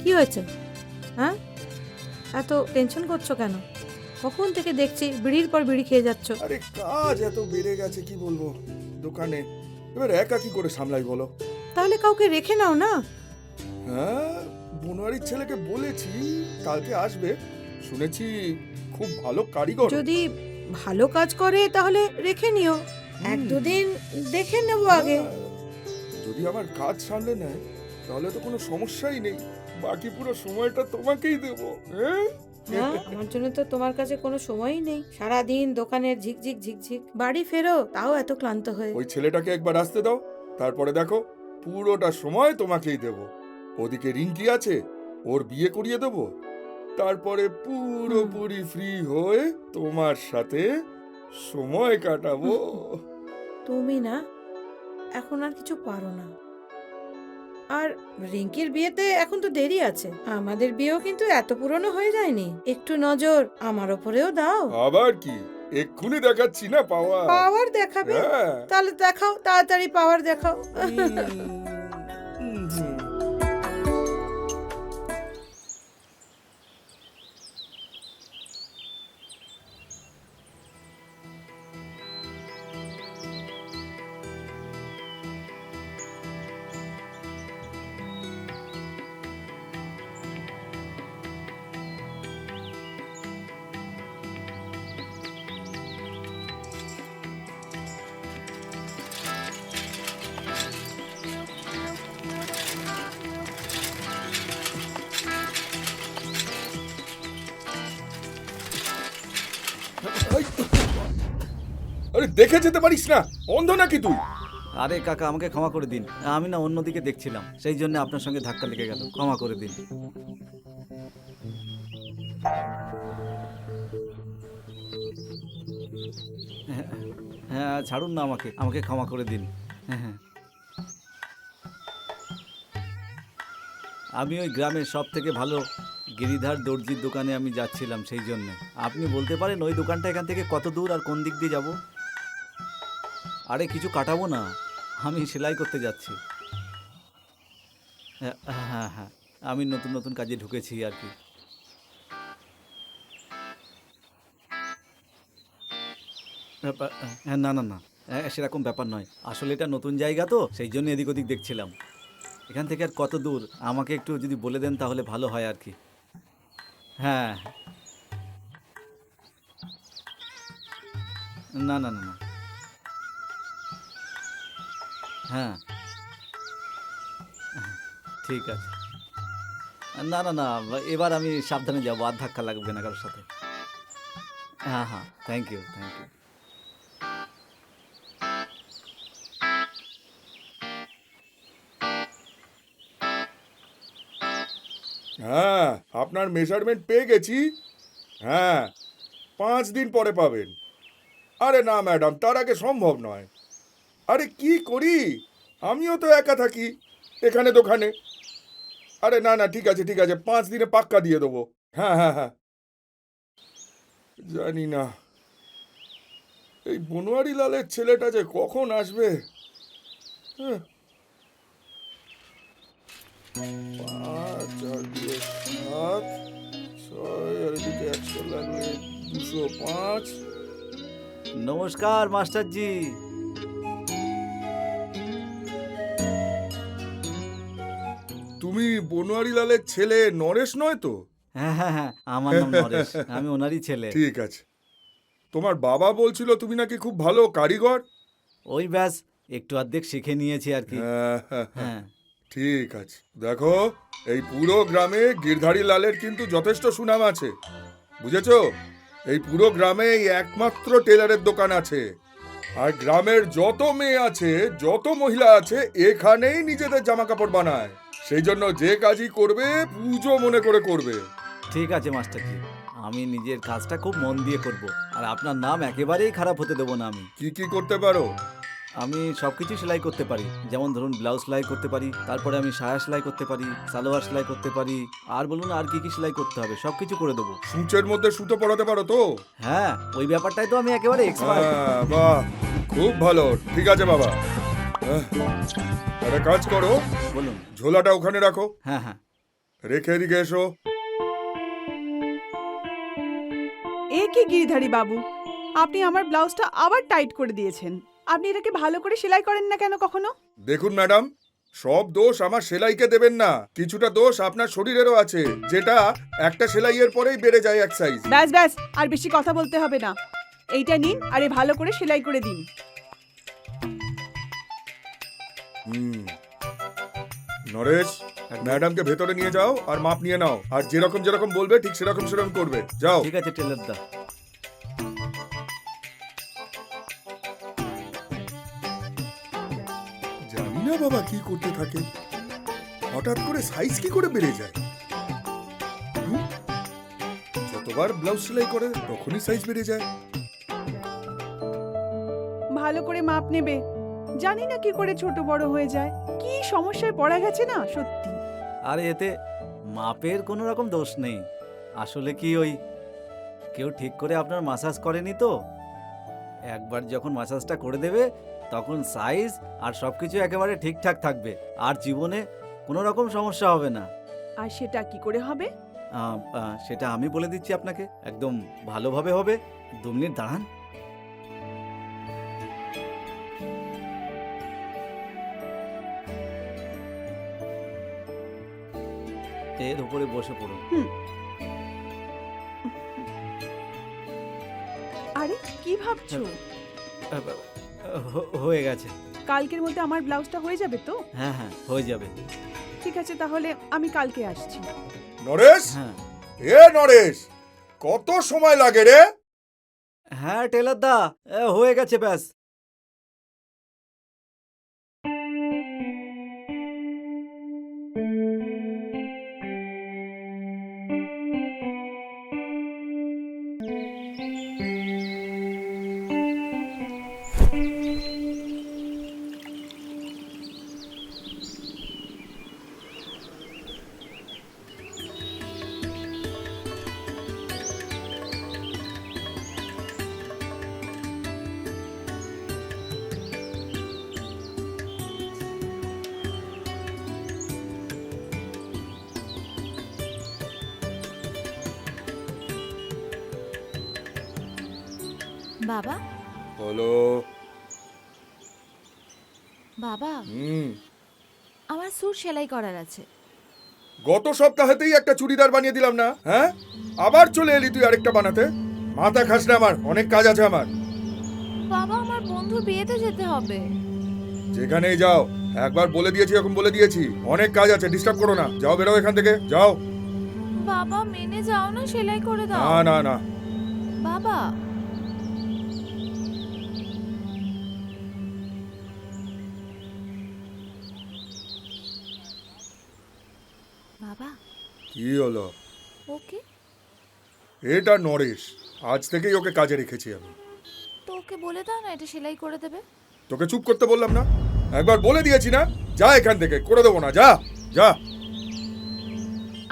কি হয়েছে? হ্যাঁ, এত টেনশন করছো কেন? কখন থেকে দেখছি বিড়ির পর বিড়ি খেয়ে যাচ্ছ। আরে কাজ এত বেড়ে গেছে, কি বলবো দোকানে। এবার একা কি করে সামলাই বলো? তাহলে কাউকে রেখে নাও না। হ্যাঁ, বনোয়ারির ছেলেকে বলেছি কালকে আসবে, শুনেছি খুব ভালো কারিগর। যদি ভালো কাজ করে তাহলে রেখে নিও, এক দুদিন দেখে নেবো আগে। হ্যাঁ, যদি আমার কাজ সামলে নেয় তাহলে তো কোনো সমস্যাই নেই, বাকি পুরো সময়টা তোমাকেই দেবো। হ্যাঁ হ্যাঁ, আমার জন্য তো তোমার কাছে কোনো সময়ই নেই। সারা দিন দোকানের ঝিকঝিক ঝিকঝিক, বাড়ি ফেরো তাও এত ক্লান্ত হয়ে। ওই ছেলেটাকে একবার আসতে দাও, তারপরে দেখো পুরোটা সময় তোমাকেই দেব। ওদিকে রিঙ্কি আছে, ওর বিয়ে করিয়ে দেব, তারপরে পুরোপুরি ফ্রি হয়ে তোমার সাথে সময় কাটাবো। তুমি না এখন আর কিছু পারো না। আর রিঙ্কির বিয়েতে এখন তো দেরি আছে, আমাদের বিয়েও কিন্তু এত পুরনো হয়ে যায়নি। একটু নজর আমার ওপরেও দাও। আবার কি, এক্ষুনি দেখাচ্ছি না পাওয়া। পাওয়ার দেখাবে? হ্যাঁ। তাহলে দেখাও, তাড়াতাড়ি পাওয়ার দেখাও। হুম। এই, আরে দেখে যেতে পারিস না, অন্ধ নাকি তুই? আরে কাকা, আমাকে ক্ষমা করে দিন। আমি না অন্যদিকে দেখছিলাম, সেই জন্য আপনার সঙ্গে ধাক্কা লেগে গেল। ক্ষমা করে দিন। হ্যাঁ, হ্যাঁ, ছাড়ুন না আমাকে, আমাকে ক্ষমা করে দিন। হ্যাঁ হ্যাঁ, আমি ওই গ্রামের সব থেকে ভালো গিরিধার দর্জির দোকানে আমি যাচ্ছিলাম, সেই জন্য। আপনি বলতে পারেন ওই দোকানটা এখান থেকে কত দূর আর কোন দিক দিয়ে যাব? আরে কিছু কাটাবো না, আমি সেলাই করতে যাচ্ছি। হ্যাঁ হ্যাঁ হ্যাঁ, আমি নতুন নতুন কাজে ঢুকেছি আর কি। হ্যাঁ, না না না, সেরকম ব্যাপার নয়। আসলে এটা নতুন জায়গা তো, সেই জন্য এদিক ওদিক দেখছিলাম। এখান থেকে আর কত দূর আমাকে একটু যদি বলে দেন তাহলে ভালো হয় আর কি। হ্যাঁ, না না না না, হ্যাঁ ঠিক আছে। না না না, এবার আমি সাবধানে যাবো, আর ধাক্কা লাগবে না কারোর সাথে। হ্যাঁ হ্যাঁ, থ্যাংক ইউ থ্যাংক ইউ। হ্যাঁ, আপনার মেজারমেন্ট পেয়ে গেছি। হ্যাঁ, 5 দিন পরে পাবেন। আরে না ম্যাডাম, তার আগে সম্ভব নয়। আরে কি করি, আমিও তো একা থাকি এখানে দোকানে। আরে না না, ঠিক আছে ঠিক আছে, 5 দিনে পাক্কা দিয়ে দেবো। হ্যাঁ হ্যাঁ হ্যাঁ। জানি না এই বনোয়ারি লালের ছেলেটা যে কখন আসবে। হ্যাঁ, 5 আর 2 7, 6 আর এদিকে 100 লাগলে 205। নমস্কার মাস্টারজি। তুমি বনোয়ারি লালের ছেলে নরেশ নয় তো? হ্যাঁ হ্যাঁ হ্যাঁ, আমার নাম নরেশ, আমি ওনারই ছেলে। ঠিক আছে। তোমার বাবা বলছিল তুমি নাকি খুব ভালো কারিগর। ওই ব্যাস, একটু অর্ধেক শিখে নিয়েছি আর কি। হ্যাঁ হ্যাঁ হ্যাঁ, হ্যাঁ, ঠিক আছে। দেখো, এই পুরো গ্রামে গিরধারী লালের কিন্তু যথেষ্ট সুনাম আছে, বুঝেছো? এই পুরো গ্রামে এই একমাত্র টেলারের দোকান আছে। আর গ্রামের যত মেয়ে আছে, যত মহিলা আছে, এখানেই নিজেদের জামা কাপড় বানায়। সেই জন্য যে কাজই করবে পুজো মনে করে করবে। ঠিক আছে মাস্টারজি, আমি নিজের কাজটা খুব মন দিয়ে করব। আর আপনার নাম একেবারেই খারাপ হতে দেবো না আমি। কি কি করতে পারো? আমি সব কিছু সেলাই করতে পারি, যেমন ধরুন ব্লাউজ সেলাই করতে পারি, তারপরে আমি সায়া সেলাই করতে পারি, সালোয়ার সেলাই করতে পারি। আর বলুন আর কি কি সেলাই করতে হবে, সব কিছু করে দেবো। সূচের মধ্যে সুতো পরাতে পারো তো? হ্যাঁ, ওই ব্যাপারটাই তো আমি একেবারে এক্সপার্ট। হ্যাঁ, বাহ, খুব ভালো। ঠিক আছে বাবা, একটা কাজ করো, বলুন। ঝোলাটা ওখানে রাখো। হ্যাঁ হ্যাঁ, রেখে এদিকে এসো। এ কি গিরিধারী বাবু, আপনি আমার ব্লাউজটা আবার টাইট করে দিয়েছেন। আপনি এটাকে ভালো করে সেলাই করেন না কেন কখনো? দেখুন ম্যাডাম, সব দোষ আমার সেলাইকে দেবেন না, কিছুটা দোষ আপনার শরীরেরও আছে, যেটা একটা সেলাইয়ের পরেই বেড়ে যায় এক সাইজ। ব্যাস ব্যাস, আর বেশি কথা বলতে হবে না। এইটা নিন আর এ ভালো করে সেলাই করে দিন। নরেশ, ম্যাডামকে ভেতরে নিয়ে যাও আর মাপ নিয়ে নাও, আর যেরকম যেরকম বলবে ঠিক সেরকম সেরকম করবে। যাও। ঠিক আছে টেলার দা। জানি না বাবা কি করতে থাকে, হঠাৎ করে সাইজ কি করে বেড়ে যায়। হুম? যতবার ব্লাউজ সেলাই করে তখনই সাইজ বেড়ে যায়। ভালো করে মাপ নেবে। জানি না কি করে ছোট বড় হয়ে যায়। কি সমস্যায় পড়া গেছে না সত্যি। আর এতে মাপের কোনো রকম দোষ নেই। আসলে কি ওই কেউ ঠিক করে আপনার মাসাজ করেনি তো। একবার যখন মাসাজটা করে দেবে তখন সাইজ আর সব কিছু একেবারে ঠিকঠাক থাকবে, আর জীবনে কোনো রকম সমস্যা হবে না। আর সেটা কি করে হবে? সেটা আমি বলে দিচ্ছি আপনাকে, একদম ভালোভাবে হবে। 2 মিনিট দাঁড়ান। এর উপরে বসে পড়ুন। আরে কি ভাবছো? হয়ে গেছে। কালকের মধ্যে আমার ব্লাউজটা হয়ে যাবে তো? হ্যাঁ হ্যাঁ, হয়ে যাবে। ঠিক আছে, তাহলে আমি কালকে আসছি। নরেশ, হ্যাঁ নরেশ, কত সময় লাগে রে? হ্যাঁ টেলার দা, হয়ে গেছে ব্যাস। বাবা, হলো। বাবা, আমার স্যুট সেলাই করার আছে। গত সপ্তাহেতেই একটা চুড়িদার বানিয়ে দিলাম না? হ্যাঁ, আবার চলে এলি তুই আরেকটা বানাতে? মাথা খাস না, আমার অনেক কাজ আছে। আমার বাবা, আমার বন্ধুর বিয়েতে যেতে হবে। যেখানেই যাও, একবার বলে দিয়েছি, এখন বলে দিয়েছি, অনেক কাজ আছে, ডিস্টার্ব করো না। যাও, বেরো এখান থেকে, যাও। বাবা, মেনে যাও না, সেলাই করে দাও। না না না। বাবা, বাবা, কি হলো? ওকে এটা নরেশ, আজ থেকেই ওকে কাজে রেখেছি আমি। তো ওকে বলে দাও না এটা সেলাই করে দেবে। তোকে চুপ করতে বললাম না? একবার বলে দিয়েছি না? যা এখান থেকে, করে দেবো না, যা যা।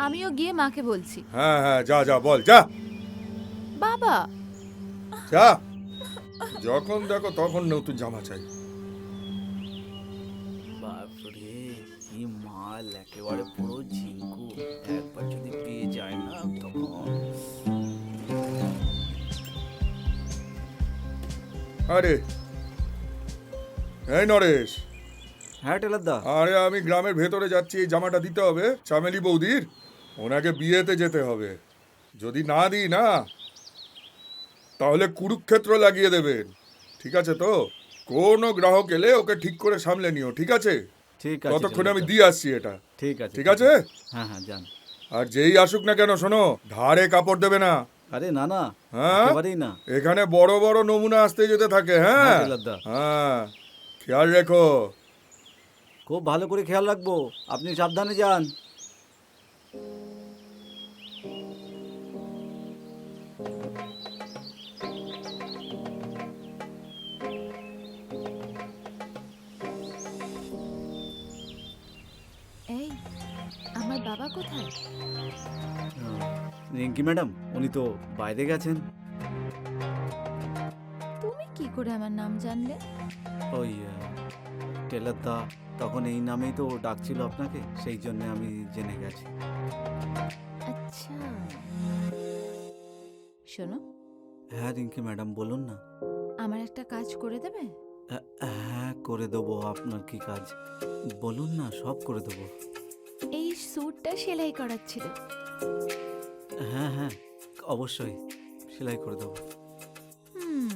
আমিও গিয়ে মাকে বলছি। হ্যাঁ হ্যাঁ, যা যা, বল, যা বাবা, যা। যখন দেখো তখন নতুন জামা চাই। বাপরে, কি মাল, একেবারে পুরো ঝিঙ্কু। একবার যদি পেয়ে যায় না তখন। আরে এই নরেশ, হ্যাঁ টেলার দা। আরে আমি গ্রামের ভেতরে যাচ্ছি, এই জামাটা দিতে হবে চামেলি বৌদির। ওনাকে বিয়েতে যেতে হবে, যদি না দিই না তাহলে কুরুক্ষেত্র লাগিয়ে দেবেন। ঠিক আছে তো? কোনো গ্রাহক এলে ওকে ঠিক করে সামলে নিও, ঠিক আছে? ঠিক আছে ততক্ষণে আমি টেলার দা। দিয়ে আসছি এটা। ঠিক আছে ঠিক আছে? হ্যাঁ হ্যাঁ, যান। আর যেই আসুক না কেন, শোনো, ধারে কাপড় দেবে না। আরে না না, হ্যাঁ, একেবারেই না। এখানে বড় বড় নমুনা আসতে যেতে থাকে। হ্যাঁ হ্যাঁ, টেলারদা। হ্যাঁ, খেয়াল রেখো। খুব ভালো করে খেয়াল রাখবো, আপনি সাবধানে যান। এই আমার বাবা কোথায়? রিঙ্কি ম্যাডাম, উনি তো বাইরে গেছেন। তুমি কি করে আমার নাম জানলে? ওই টেলার দা তখন এই নামেই তো ডাকছিল আপনাকে, সেই জন্য আমি জেনে গেছি। আচ্ছা, শোনো, হ্যাঁ রিঙ্কি ম্যাডাম বলুন না। আমার একটা কাজ করে দেবে? হ্যাঁ করে দেবো। আপনার কি কাজ বলুন না, সব করে দেবো। এই স্যুটটা সেলাই করার ছিল। হ্যাঁ হ্যাঁ অবশ্যই সেলাই করে দেবো। হুম,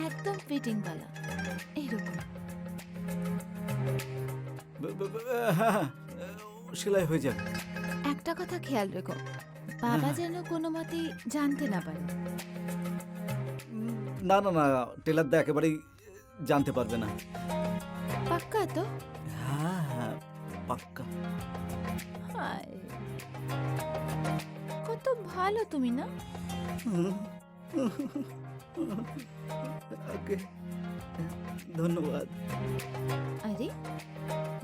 একদম ফিটিংওয়ালা, এইরকম। হ্যাঁ সেলাই হয়ে যাবে। একটা কথা খেয়াল রেখো, বাবা যেন কোনো মতেই জানতে না পারে। না না না, টেলার দা একেবারেই জানতে পারবে না। পাক্কা তো? হ্যাঁ হ্যাঁ পাক্কা। হায়, কত ভালো তুমি না? ওকে ধন্যবাদ। আরে,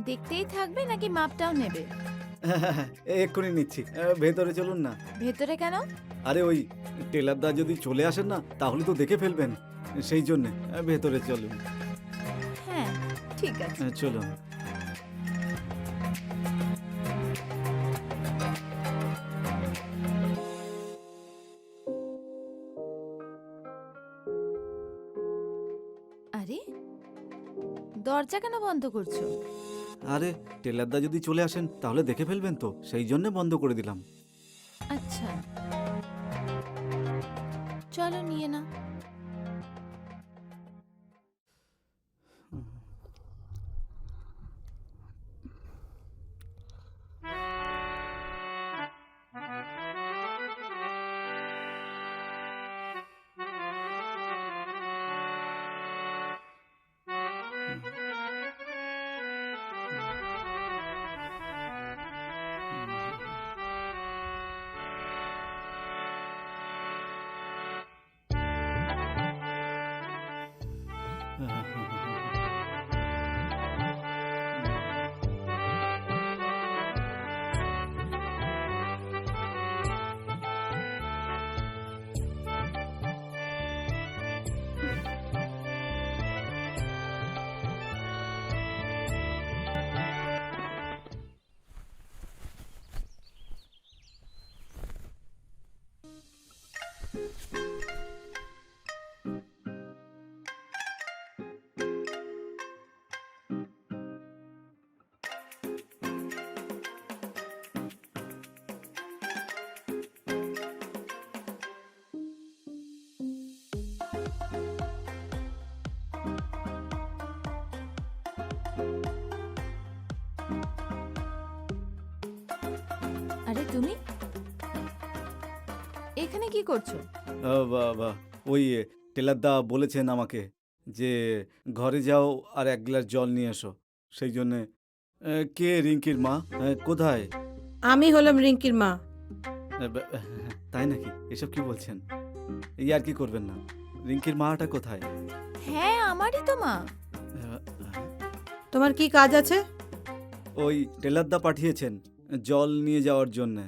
দেখতেই থাকবে নাকি মাপটাও নেবে? এক্ষুনি নিচ্ছি, ভেতরে চলুন না। ভেতরে কেন? আরে ওই টেলার দা যদি চলে আসেন না তাহলে তো দেখে ফেলবেন, সেই জন্যে ভেতরে চলুন। হ্যাঁ, ঠিক আছে। চলুন। আরে, দরজা কেন বন্ধ করছো? আরে টেলার দা যদি চলে আসেন তাহলে দেখে ফেলবেন তো, সেই জন্য বন্ধ করে দিলাম। আচ্ছা, চলো নিয়ে না। আরে তুমি এখানে কি করছো? ওই টেলার দা বলেছেন আমাকে যে ঘরে যাও আর এক গ্লাস জল নিয়ে এসো, সেই জন্যে। কে রিঙ্কির মা? কোথায়? আমি হলাম রিঙ্কির মা। তাই নাকি? এসব কি বলছেন? এই আর কি করবেন না। রিঙ্কির মাটা কোথায়? হ্যাঁ, আমারই তো মা। তোমার কি কাজ আছে? ওই টেলার দা পাঠিয়েছেন জল নিয়ে যাওয়ার জন্যে।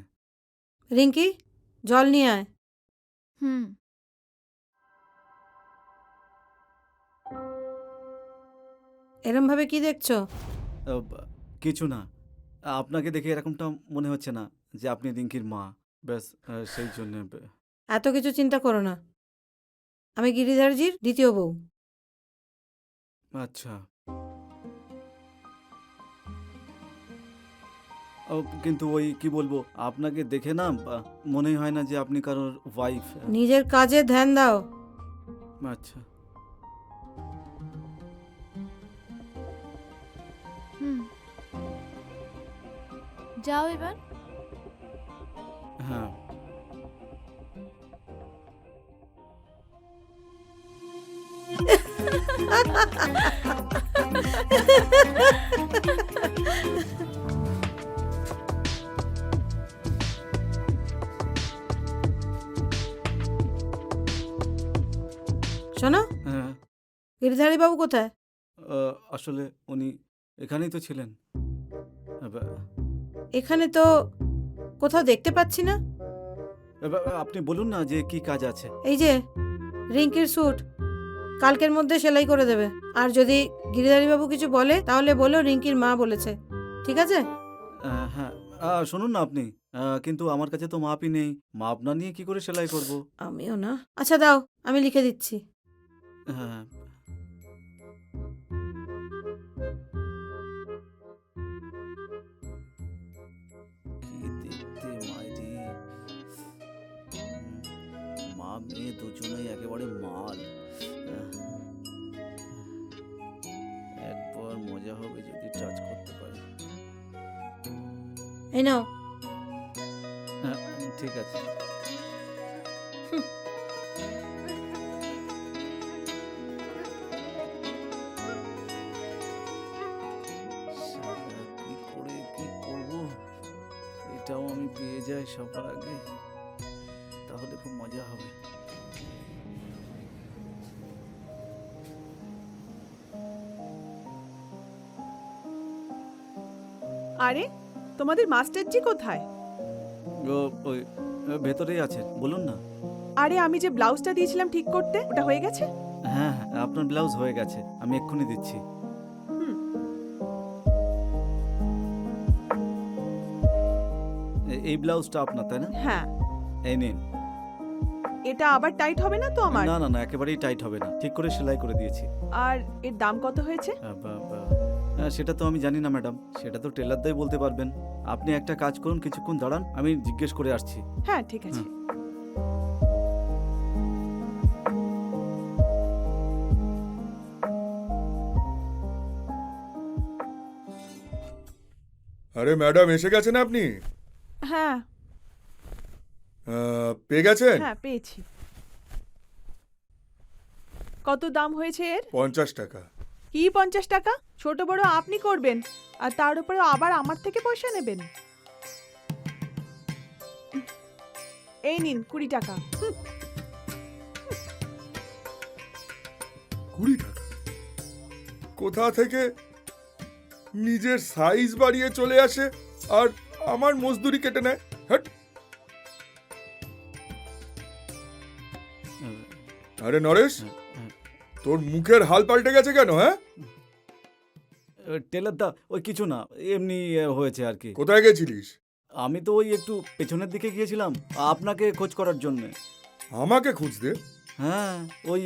রিঙ্কি, জল নিয়ে আয়। হুম। এরম ভাবে কি দেখছো? কিছু না, আপনাকে দেখে এরকমটা মনে হচ্ছে না যে আপনি রিঙ্কির মা, ব্যাস সেই জন্যে। এত কিছু চিন্তা করো না, আমি গিরিধারজির দ্বিতীয় বউ। আচ্ছা। কিন্তু ওই কি বলবো, আপনাকে দেখে না মনে হয় না যে আপনি কারোর ওয়াইফ। নিজের কাজে ধ্যান দাও। আচ্ছা। হুম, যাও এবার। হ্যাঁ। শোনো, হ্যাঁ গিরিধারী বাবু কোথায়? আসলে উনি এখানেই তো ছিলেন। এখানে তো কোথাও দেখতে পাচ্ছি না। আপনি বলুন না যে কি কাজ আছে। এই যে রিঙ্কির স্যুট কালকের মধ্যে সেলাই করে দেবে। আর যদি গিরিধারী বাবু কিছু বলে তাহলে বলো রিঙ্কির মা বলেছে, ঠিক আছে? হ্যাঁ, শুনুন না আপনি, কিন্তু আমার কাছে তো মাপই নেই। মাপ না নিয়ে কি করে সেলাই করব? আমিও না। আচ্ছা দাও, আমি লিখে দিচ্ছি। হ্যাঁ, কি দেখতে মাইরি! মা মেয়ে দুজনেই একেবারে মাল। একবার মজা হবে যদি টাচ করতে পারি। এই নাও। হ্যাঁ, ঠিক আছে। শালা, কি করে কি করব? এটাও আমি পেয়ে যাই সবার আগে, তাহলে খুব মজা হবে। আরে তোমাদের মাস্টারজি কোথায়? ওই ভেতরেই আছে, বলুন না। আরে আমি যে ব্লাউজটা দিয়েছিলাম ঠিক করতে, ওটা হয়ে গেছে? হ্যাঁ, আপনার ব্লাউজ হয়ে গেছে, আমি এক্ষুনি দিচ্ছি। হুম। এই ব্লাউজটা আপনার, তাই না? হ্যাঁ। এই নিন। এটা আবার টাইট হবে না তো আমার? না না না, একেবারেই টাইট হবে না, ঠিক করে সেলাই করে দিয়েছি। আর এর দাম কত হয়েছে? সেটা তো আমি জানি না ম্যাডাম, সেটা তো টেলারদাই বলতে পারবেন। আপনি একটা কাজ করুন, কিছুক্ষণ দাঁড়ান, আমি জিজ্ঞেস করে আসছি। হ্যাঁ ঠিক আছে। আরে ম্যাডাম, এসে গেছেন আপনি? হ্যাঁ পেয়ে গেছেন? হ্যাঁ পেয়েছি। কত দাম হয়েছে এর? 50 টাকা। কি 50 টাকা? ছোট বড় আপনি করবেন, আর তার উপরে আবার আমার থেকে পয়সা নেবেন? এই নিন 20 টাকা। 20 টাকা? কোথা থেকে নিজের সাইজ বাড়িয়ে চলে আসে আর আমার মজদুরি কেটে নেয়। হ্যাট! আরে নরেশ, তোর মুখের হাল পাল্টে গেছে কেন? হ্যাঁ, টেলারদা ওই কিছু না, এমনি হয়েছে আর কি। কোথায় গেছিলিস? আমি তো ওই একটু পেছনের দিকে গিয়েছিলাম আপনাকে খোঁজ করার জন্য। আমাকে খুঁজতে? হ্যাঁ, ওই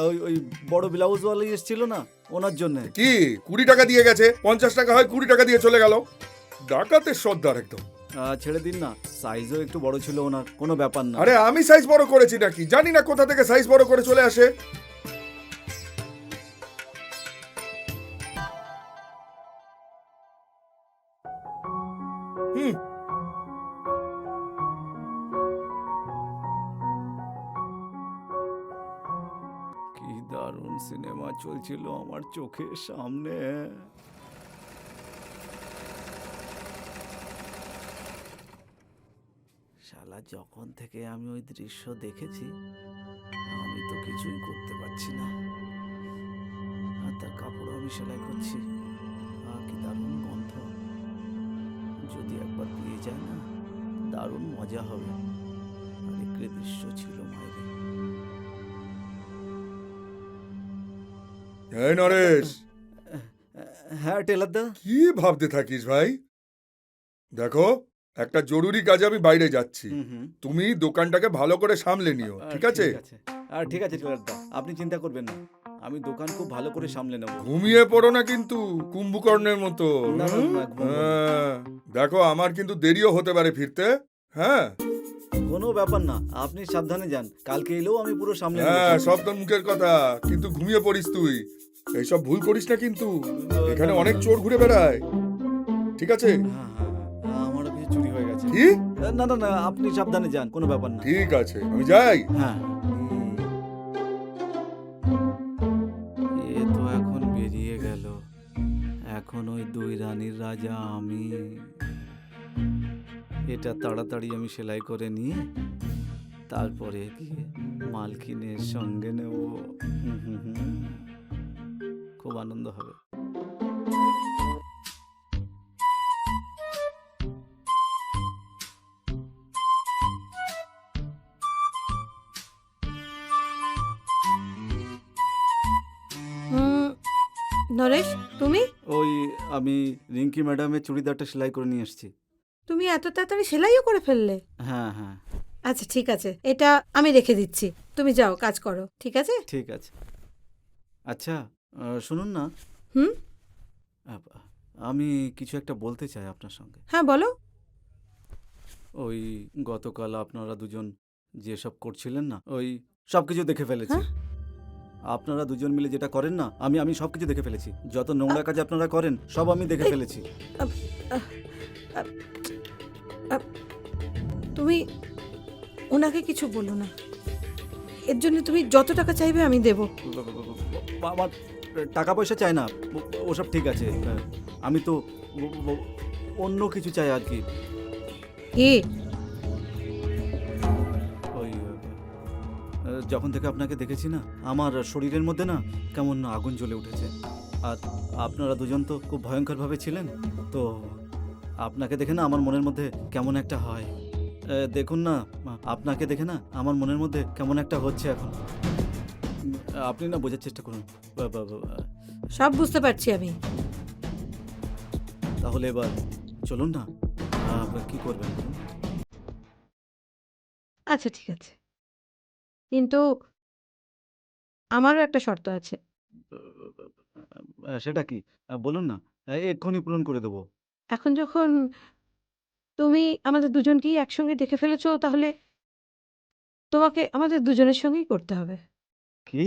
ওই ওই বড় ব্লাউজওয়ালা এসেছিল না, ওনার জন্য। কি 20 টাকা দিয়ে গেছে? 50 টাকা হয় 20 টাকা দিয়ে চলে গেল। ডাকাতের সর্দার একদম। ছেড়ে দিন না, সাইজও একটু বড় ছিল ওনার, কোনো ব্যাপার না। আরে আমি সাইজ বড় করেছি নাকি? জানি না কোথা থেকে সাইজ বড় করে চলে আসে। হুম। কি দারুণ সিনেমা চলছিল আমার চোখের সামনে। শালা, যখন থেকে আমি ওই দৃশ্য দেখেছি আমি তো কিছুই করতে পারছি না। আর তার কাপড়ও আমি সেলাই করছি। কি দারুণ গন্ধ! যদি একবার পেয়ে যায় না, দারুণ মজা হবে। আরেকটি দৃশ্য ছিল মাইরে। এই নরেশ, হ্যাঁ টেলারদা। কি ভাবতে থাকিস ভাই? দেখো, একটা জরুরি কাজে আমি বাইরে যাচ্ছি। তুমি দোকানটাকে ভালো করে সামলে নিও, ঠিক আছে? ঠিক আছে টেলারদা, আপনি চিন্তা করবেন না, আমি দোকান খুব ভালো করে সামলে নেব। ঘুমিয়ে পড়ো না কিন্তু, কুম্ভকর্ণের মতো। না, না, না, ঘুমবো না। হ্যাঁ, দেখো আমার কিন্তু দেরিও হতে পারে ফিরতে। হ্যাঁ কোনো ব্যাপার না, আপনি সাবধানে যান, কালকে এলেও আমি পুরো সামলে নেব। হ্যাঁ, সব তোর মুখের কথা, কিন্তু ঘুমিয়ে পড়িস তুই। এইসব ভুল করিস না কিন্তু, এখানে অনেক চোর ঘুরে বেড়ায়, ঠিক আছে? হ্যাঁ, আমারও কিছু চুরি হয়ে গেছে। কি? না না না, আপনি সাবধানে যান, কোনো ব্যাপার না। ঠিক আছে, আমি যাই। হ্যাঁ, এ তো এখন বেরিয়ে গেল, এখন ওই 2 রানীর রাজা আমি। এটা তাড়াতাড়ি আমি সেলাই করে নিয়ে তারপরে গিয়ে মালকিনের সঙ্গে নেব। খুব আনন্দ হবে। নরেশ, তুমি ওই আমি রিঙ্কি ম্যাডামের চুড়িদারটা সেলাই করে নিয়ে এসেছি। তুমি এত তাড়াতাড়ি সেলাইও করে ফেললে? হ্যাঁ হ্যাঁ, আচ্ছা ঠিক আছে, এটা আমি রেখে দিচ্ছি, তুমি যাও কাজ করো, ঠিক আছে? ঠিক আছে। আচ্ছা শুনুন না, হুম, আ- আমি কিছু একটা বলতে চাই আপনার সঙ্গে। হ্যাঁ বলো। ওই গতকাল আপনারা দুজন যেসব করছিলেন না, ওই সব কিছু দেখে ফেলেছি। হ্যাঁ? আপনারা দুজন মিলে যেটা করেন না, আমি সব কিছু দেখে ফেলেছি। যত নোংরা কাজ আপনারা করেন সব আমি দেখে ফেলেছি। আব- আহ, আব- আব- তুমি ওনাকে কিছু বলো না, এর জন্য তুমি যত টাকা চাইবে আমি দেব। আমার টাকা পয়সা চাই না, ওসব ঠিক আছে। আমি তো অন্য কিছু চাই আর কি। কি? ওই যখন থেকে আপনাকে দেখেছি না, আমার শরীরের মধ্যে না কেমন আগুন জ্বলে উঠেছে। আর আপনারা দুজন তো খুব ভয়ঙ্করভাবে ছিলেন, তো আপনাকে দেখে না আমার মনের মধ্যে কেমন একটা হয়। দেখুন না, আপনাকে দেখে না আমার মনের মধ্যে কেমন একটা হচ্ছে এখন। আপনি না বোঝার চেষ্টা করুন। সব বুঝতে পারছি আমি। তাহলে এবার চলুন না, কি করবেন? আচ্ছা ঠিক আছে, কিন্তু আমারও একটা শর্ত আছে। সেটা কি? বলুন না, এক্ষুনি পূরণ করে দেবো। এখন যখন তুমি আমাদের দুজনকেই একসঙ্গে দেখে ফেলেছো, তাহলে তোমাকে আমাদের দুজনের সঙ্গেই করতে হবে। কি?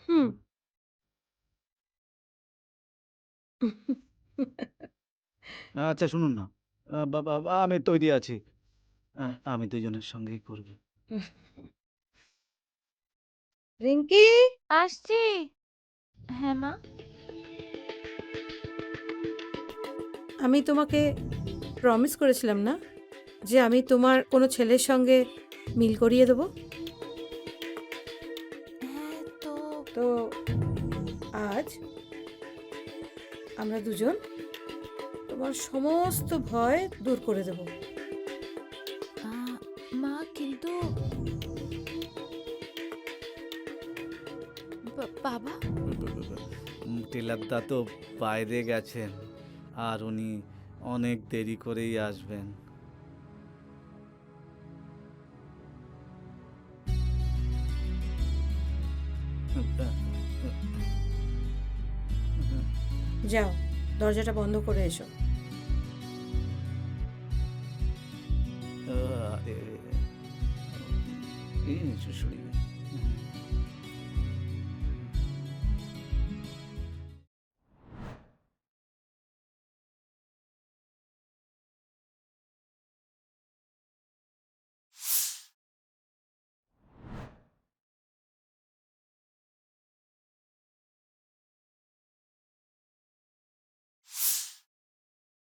হুম। আচ্ছা শুনুন না, আমি তৈরি আছি। আমি দুজনের সঙ্গেই করব। রিঙ্কি, আসছি। হ্যাঁ মা। আমি তোমাকে প্রমিস করেছিলাম না যে আমি তোমার কোনো ছেলের সঙ্গে মিল করিয়ে দেবো? হ্যাঁ তো তো আজ আমরা দুজন তোমার সমস্ত ভয় দূর করে দেব। মা, কিন্তু বাবা, টেলারদা তো বাইরে গেছেন, আর উনি অনেক দেরি করেই আসবেন। যাও, দরজাটা বন্ধ করে এসো। আরে, এই শ্বশুরি।